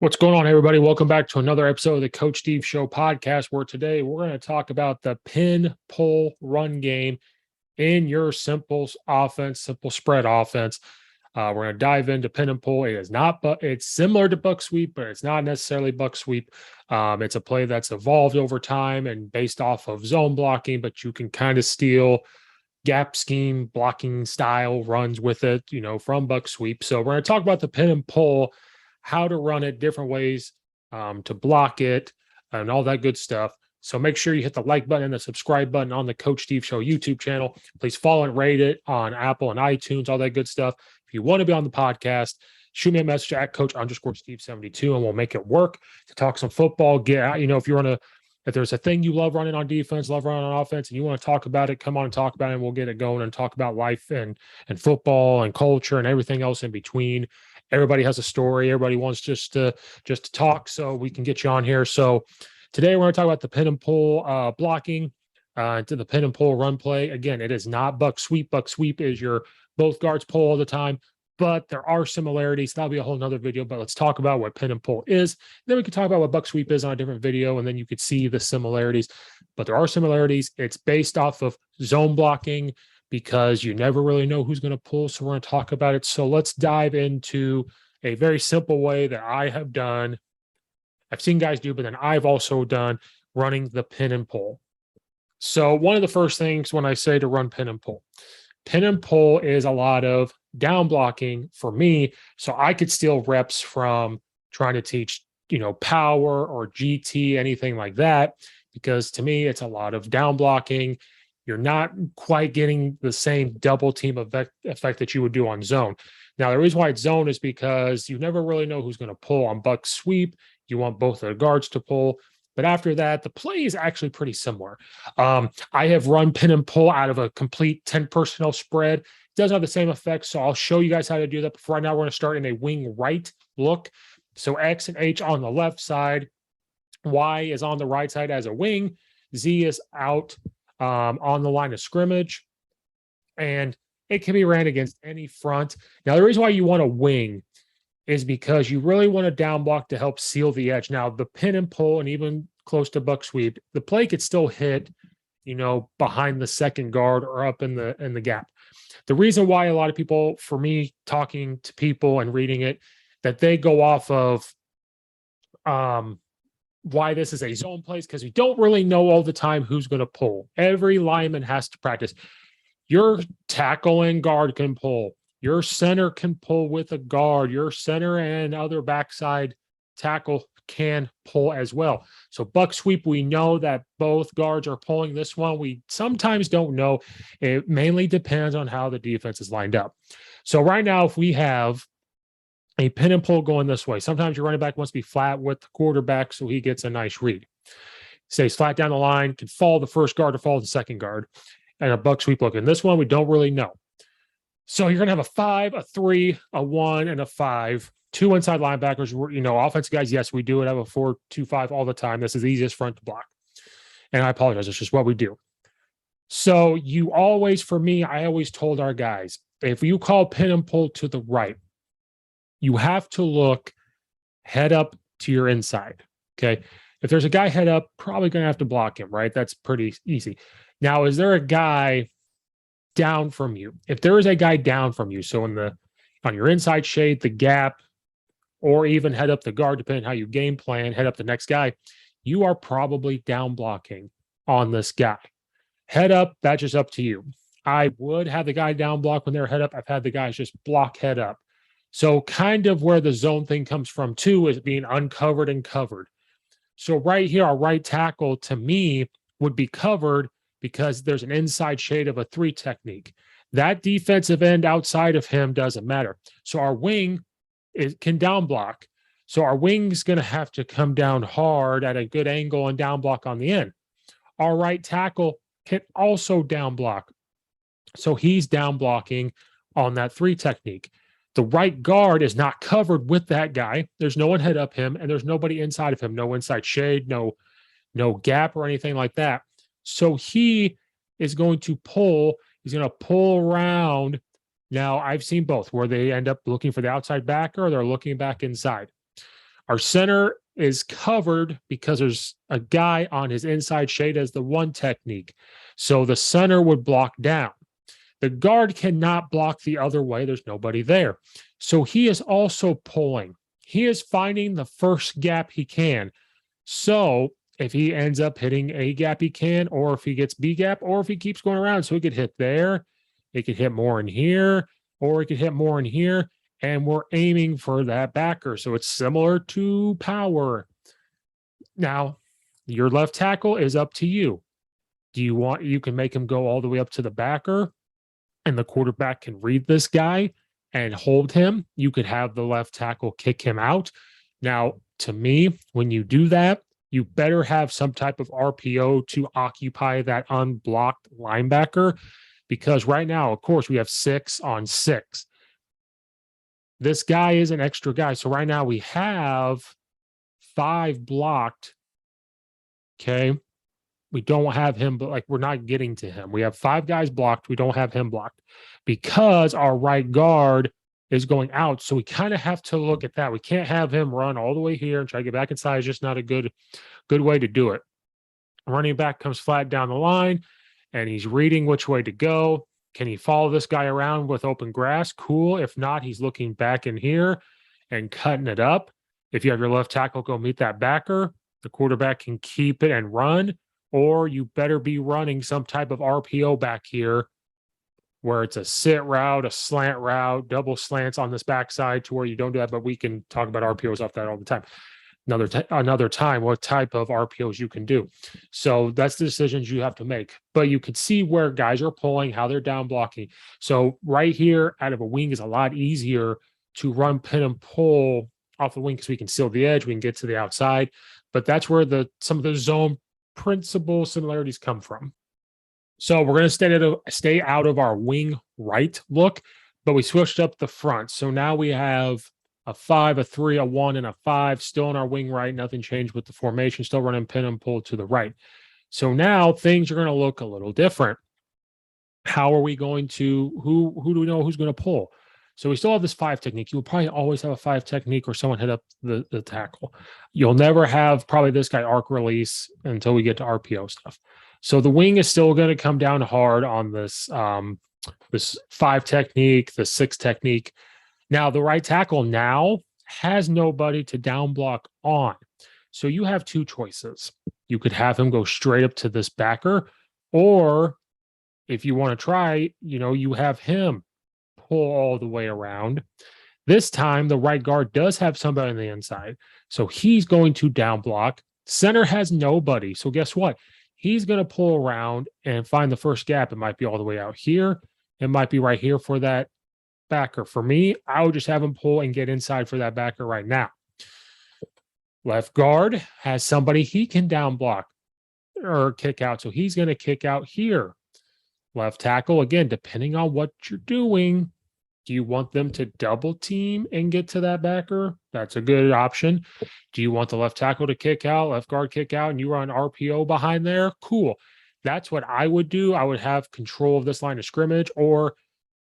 What's going on, everybody? Welcome back to another episode of the Coach Steve Show podcast, where today we're going to talk about the pin, pull, run game in your simple offense, simple spread offense. We're going to dive into pin and pull. It is not, but it's similar to buck sweep, but it's not necessarily buck sweep. It's a play that's evolved over time and based off of zone blocking, but you can kind of steal gap scheme blocking style runs with it, from buck sweep. So we're going to talk about the pin and pull, how to run it, different ways to block it, and all that good stuff. So make sure you hit the like button and the subscribe button on the Coach Steve Show YouTube channel. Please follow and rate it on Apple and iTunes, all that good stuff. If you want to be on the podcast, shoot me a message at Coach_Steve72 and we'll make it work to talk some football. Get out, if there's a thing you love running on defense, love running on offense, and you want to talk about it, come on and talk about it, and we'll get it going and talk about life and football and culture and everything else in between. Everybody has a story. Everybody wants just to talk, so we can get you on here. So today we're going to talk about the pin and pull blocking to the pin and pull run play. Again, it is not buck sweep. Buck sweep is your both guards pull all the time, but there are similarities. That'll be a whole nother video, but let's talk about what pin and pull is. Then we can talk about what buck sweep is on a different video, and then you could see the similarities. But there are similarities. It's based off of zone blocking, because you never really know who's going to pull. So we're going to talk about it. So let's dive into a very simple way that I have done. I've seen guys do, but then I've also done running the pin and pull. So one of the first things when I say to run pin and pull is a lot of down blocking for me. So I could steal reps from trying to teach, power or GT, anything like that, because to me, it's a lot of down blocking. You're not quite getting the same double team effect that you would do on zone. Now, the reason why it's zone is because you never really know who's going to pull. On buck sweep, you want both of the guards to pull. But after that, the play is actually pretty similar. I have run pin and pull out of a complete 10 personnel spread. It doesn't have the same effect, so I'll show you guys how to do that. But for right now, we're going to start in a wing right look. So X and H on the left side. Y is on the right side as a wing. Z is out on the line of scrimmage, and it can be ran against any front. Now, the reason why you want a wing is because you really want a down block to help seal the edge. Now, the pin and pull and even close to buck sweep, the play could still hit, behind the second guard or up in the gap. The reason why a lot of people, for me, talking to people and reading it, that they go off of why this is a zone place, because you don't really know all the time who's going to pull. Every lineman has to practice. Your tackle and guard can pull. Your center can pull with a guard. Your center and other backside tackle can pull as well. So buck sweep, we know that both guards are pulling. This one, we sometimes don't know. It mainly depends on how the defense is lined up. So right now, if we have a pin and pull going this way, sometimes your running back wants to be flat with the quarterback so he gets a nice read. Stays flat down the line, can fall the first guard or fall the second guard, and a buck sweep look. And this one, we don't really know. So you're going to have a 5, a 3, a 1, and a 5. 2 inside linebackers. Offensive guys, yes, we do it. Have a 4-2-5 all the time. This is the easiest front to block. And I apologize. It's just what we do. So you always, for me, I always told our guys, if you call pin and pull to the right, you have to look head up to your inside, okay? If there's a guy head up, probably going to have to block him, right? That's pretty easy. Now, is there a guy down from you? If there is a guy down from you, so on your inside shade, the gap, or even head up the guard, depending on how you game plan, head up the next guy, you are probably down blocking on this guy. Head up, that's just up to you. I would have the guy down block when they're head up. I've had the guys just block head up. So kind of where the zone thing comes from too is being uncovered and covered. So right here, our right tackle to me would be covered because there's an inside shade of a 3 technique. That defensive end outside of him doesn't matter. So our wing can down block. So our wing's going to have to come down hard at a good angle and down block on the end. Our right tackle can also down block. So he's down blocking on that 3 technique. The right guard is not covered with that guy. There's no one head up him, and there's nobody inside of him. No inside shade, no gap or anything like that. So he is going to pull. He's going to pull around. Now, I've seen both, where they end up looking for the outside backer or they're looking back inside. Our center is covered because there's a guy on his inside shade as the one technique. So the center would block down. The guard cannot block the other way. There's nobody there. So he is also pulling. He is finding the first gap he can. So if he ends up hitting A gap, he can, or if he gets B gap, or if he keeps going around. So he could hit there, he could hit more in here, or he could hit more in here. And we're aiming for that backer. So it's similar to power. Now, your left tackle is up to you. Do you want, you can make him go all the way up to the backer, and the quarterback can read this guy and hold him. You could have the left tackle kick him out. Now, to me, when you do that, you better have some type of RPO to occupy that unblocked linebacker, because right now, of course, we have 6 on 6. This guy is an extra guy. So right now we have 5 blocked. Okay. We don't have him, but like we're not getting to him. We have 5 guys blocked. We don't have him blocked because our right guard is going out. So we kind of have to look at that. We can't have him run all the way here and try to get back inside. It's just not a good way to do it. Running back comes flat down the line and he's reading which way to go. Can he follow this guy around with open grass? Cool. If not, he's looking back in here and cutting it up. If you have your left tackle go meet that backer, the quarterback can keep it and run, or you better be running some type of RPO back here where it's a sit route, a slant route, double slants on this backside to where you don't do that. But we can talk about RPOs off that all the time. Another time, what type of RPOs you can do. So that's the decisions you have to make. But you can see where guys are pulling, how they're down blocking. So right here out of a wing is a lot easier to run pin and pull off the wing because we can seal the edge, we can get to the outside. But that's where some of the zone principle similarities come from. So we're going to stay out of our wing right look, but we switched up the front. So now we have a 5, a 3, a 1, and a 5 still in our wing right. Nothing changed with the formation, still running pin and pull to the right. So now things are going to look a little different. How are we going to, who do we know who's going to pull? So we still have this 5 technique. You'll probably always have a 5 technique or someone hit up the tackle. You'll never have probably this guy arc release until we get to RPO stuff. So the wing is still going to come down hard on this, this 5 technique, the 6 technique. Now, the right tackle now has nobody to down block on. So you have 2 choices. You could have him go straight up to this backer, or if you want to try, you have him pull all the way around. This time, the right guard does have somebody on the inside. So he's going to down block. Center has nobody. So guess what? He's going to pull around and find the first gap. It might be all the way out here. It might be right here for that backer. For me, I would just have him pull and get inside for that backer right now. Left guard has somebody he can down block or kick out. So he's going to kick out here. Left tackle, again, depending on what you're doing, do you want them to double team and get to that backer? That's a good option. Do you want the left tackle to kick out, left guard kick out, and you run RPO behind there? Cool. That's what I would do. I would have control of this line of scrimmage, or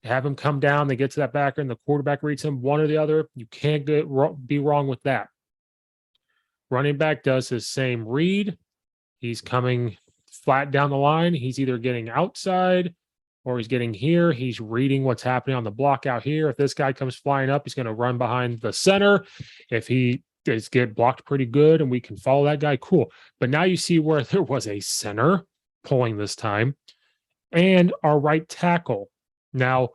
have him come down, they get to that backer, and the quarterback reads him, one or the other. You can't be wrong with that. Running back does his same read. He's coming flat down the line. He's either getting outside or he's getting here. He's reading what's happening on the block out here. If this guy comes flying up, he's going to run behind the center. If he does get blocked pretty good and we can follow that guy, cool. But now you see where there was a center pulling this time and our right tackle. Now,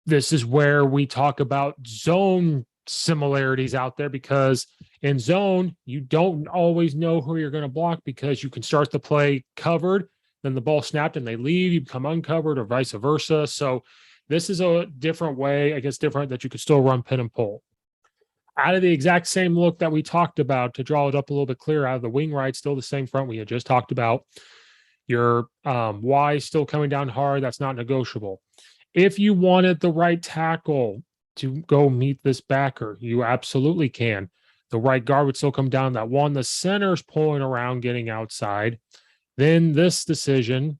this is where we talk about zone similarities out there, because in zone, you don't always know who you're going to block, because you can start the play covered, then the ball snapped and they leave, you become uncovered, or vice versa. So this is a different way, I guess different, that you could still run pin and pull. Out of the exact same look that we talked about, to draw it up a little bit clearer, out of the wing right, still the same front we had just talked about. Your Y still coming down hard, that's not negotiable. If you wanted the right tackle to go meet this backer, you absolutely can. The right guard would still come down that one. The center's pulling around, getting outside. Then this decision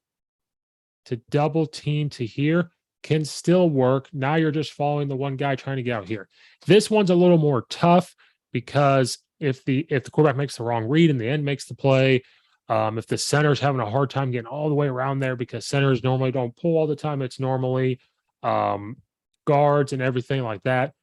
to double team to here can still work. Now you're just following the one guy trying to get out here. This one's a little more tough because if the quarterback makes the wrong read and the end makes the play, if the center's having a hard time getting all the way around there because centers normally don't pull all the time, it's normally guards and everything like that.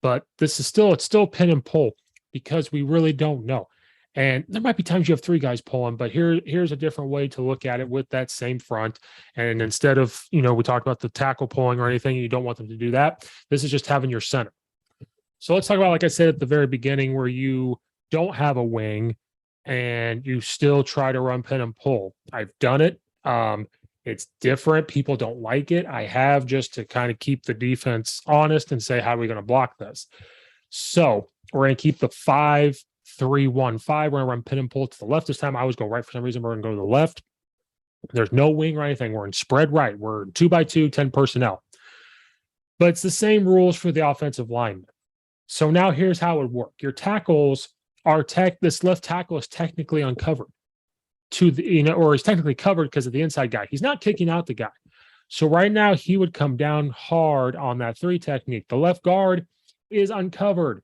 But it's still pin and pull because we really don't know. And there might be times you have three guys pulling, but here's a different way to look at it with that same front. And instead of, we talked about the tackle pulling or anything, you don't want them to do that. This is just having your center. So let's talk about, like I said at the very beginning, where you don't have a wing and you still try to run pin and pull. I've done it. It's different. People don't like it. I have, just to kind of keep the defense honest and say, how are we going to block this? So we're going to keep the 5-3-1-5. We're going to run pin and pull to the left this time. I always go right for some reason. We're going to go to the left. There's no wing or anything. We're in spread right. We're 2x2, 10 personnel. But it's the same rules for the offensive lineman. So now here's how it would work. Your tackles are this left tackle is technically uncovered to the, or he's technically covered because of the inside guy. He's not kicking out the guy. So right now he would come down hard on that 3 technique. The left guard is uncovered.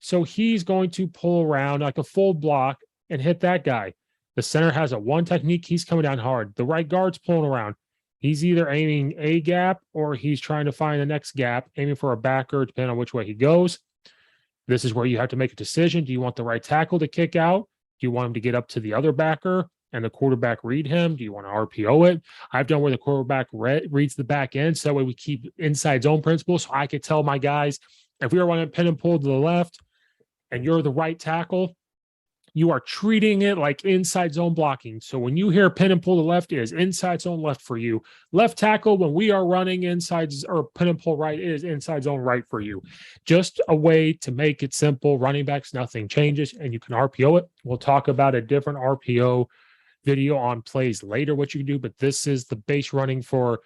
So he's going to pull around like a full block and hit that guy. The center has a 1 technique. He's coming down hard. The right guard's pulling around. He's either aiming a gap or he's trying to find the next gap, aiming for a backer, depending on which way he goes. This is where you have to make a decision. Do you want the right tackle to kick out? Do you want him to get up to the other backer and the quarterback read him? Do you want to RPO it? I've done where the quarterback reads the back end, so that way we keep inside zone principles. So I could tell my guys, if we are running pin and pull to the left and you're the right tackle, you are treating it like inside zone blocking. So when you hear pin and pull to the left, it is inside zone left for you. Left tackle, when we are running inside or pin and pull right, it is inside zone right for you. Just a way to make it simple. Running backs, nothing changes, and you can RPO it. We'll talk about a different RPO video on plays later, what you can do, but this is the base running for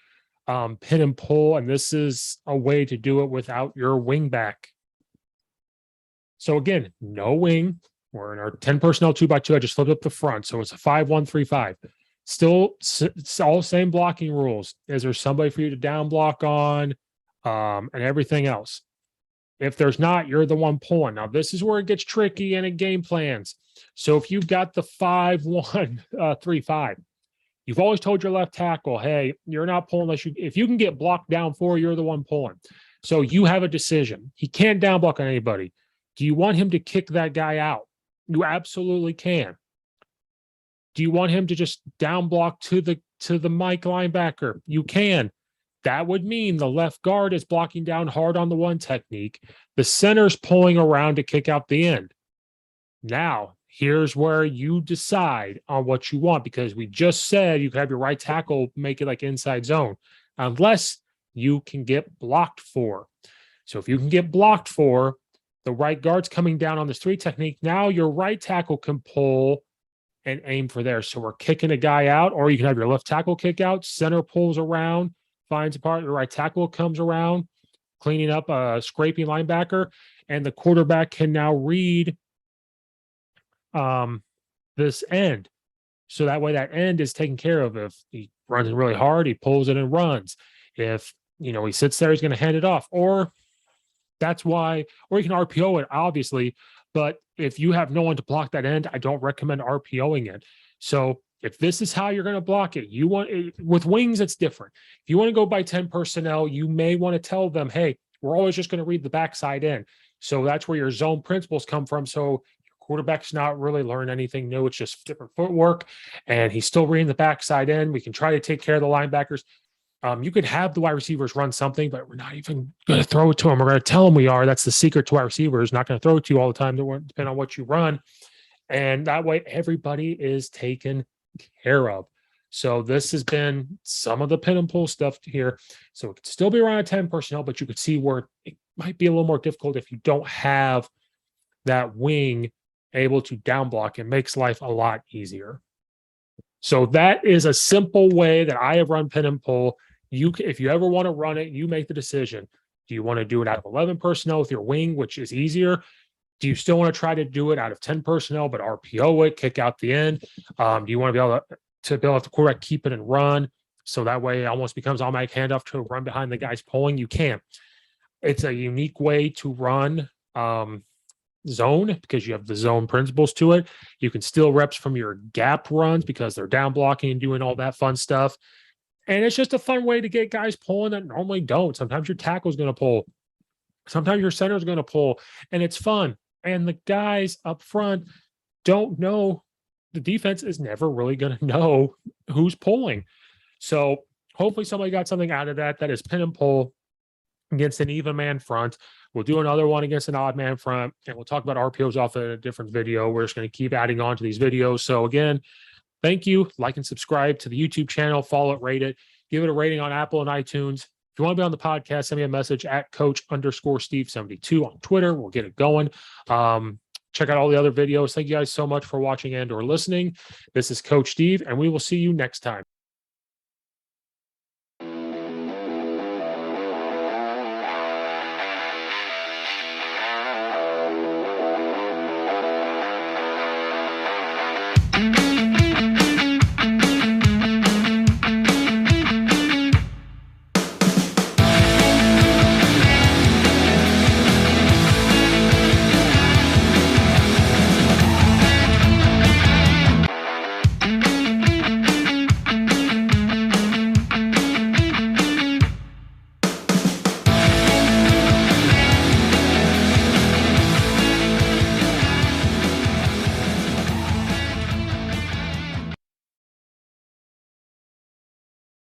pin and pull, and this is a way to do it without your wing back. So again, no wing. We're in our 10 personnel 2x2. I just flipped up the front. So it's a 5-1-3-5. Still, it's all same blocking rules. Is there somebody for you to down block on and everything else? If there's not, you're the one pulling. Now, this is where it gets tricky and it game plans. So if you've got the 5-1-3-5, you've always told your left tackle, hey, you're not pulling unless if you can get blocked down 4, you're the one pulling. So you have a decision. He can't down block on anybody. Do you want him to kick that guy out? You absolutely can. Do you want him to just down block to the Mike linebacker? You can. That would mean the left guard is blocking down hard on the 1 technique. The center's pulling around to kick out the end. Now, here's where you decide on what you want, because we just said you can have your right tackle make it like inside zone, unless you can get blocked for. So if you can get blocked for, the right guard's coming down on this 3 technique. Now your right tackle can pull and aim for there. So we're kicking a guy out, or you can have your left tackle kick out. Center pulls around, finds a part. The right tackle comes around, cleaning up a scraping linebacker, and the quarterback can now read this end. So that way that end is taken care of. If he runs really hard, he pulls it and runs. If, he sits there, he's going to hand it off. Or that's why, or you can RPO it, obviously, but if you have no one to block that end, I don't recommend RPOing it. So if this is how you're going to block it, with wings, it's different. If you want to go by 10 personnel, you may want to tell them, hey, we're always just going to read the backside in. So that's where your zone principles come from. So your quarterback's not really learning anything new. It's just different footwork, and he's still reading the backside in. We can try to take care of the linebackers. You could have the wide receivers run something, but we're not even going to throw it to them. We're going to tell them we are. That's the secret to wide receivers. Not going to throw it to you all the time, depending on what you run. And that way, everybody is taken care of. So this has been some of the pin and pull stuff here. So it could still be around 10 personnel, but you could see where it might be a little more difficult if you don't have that wing able to down block. It makes life a lot easier. So that is a simple way that I have run pin and pull. If you ever want to run it, you make the decision. Do you want to do it out of 11 personnel with your wing, which is easier? Do you still want to try to do it out of 10 personnel, but RPO it, kick out the end? Do you want to be able to let the quarterback keep it and run? So that way it almost becomes automatic handoff to run behind the guys pulling. You can. It's a unique way to run zone because you have the zone principles to it. You can steal reps from your gap runs because they're down blocking and doing all that fun stuff. And it's just a fun way to get guys pulling that normally don't. Sometimes your tackle is going to pull. Sometimes your center is going to pull, and it's fun. And the guys up front don't know. The defense is never really going to know who's pulling. So hopefully somebody got something out of that. That is pin and pull against an even man front. We'll do another one against an odd man front, and we'll talk about RPOs off a different video. We're just going to keep adding on to these videos. So again, thank you. Like and subscribe to the YouTube channel. Follow it, rate it, give it a rating on Apple and iTunes. If you want to be on the podcast, send me a message at coach_Steve72 on Twitter. We'll get it going. Check out all the other videos. Thank you guys so much for watching and or listening. This is Coach Steve, and we will see you next time.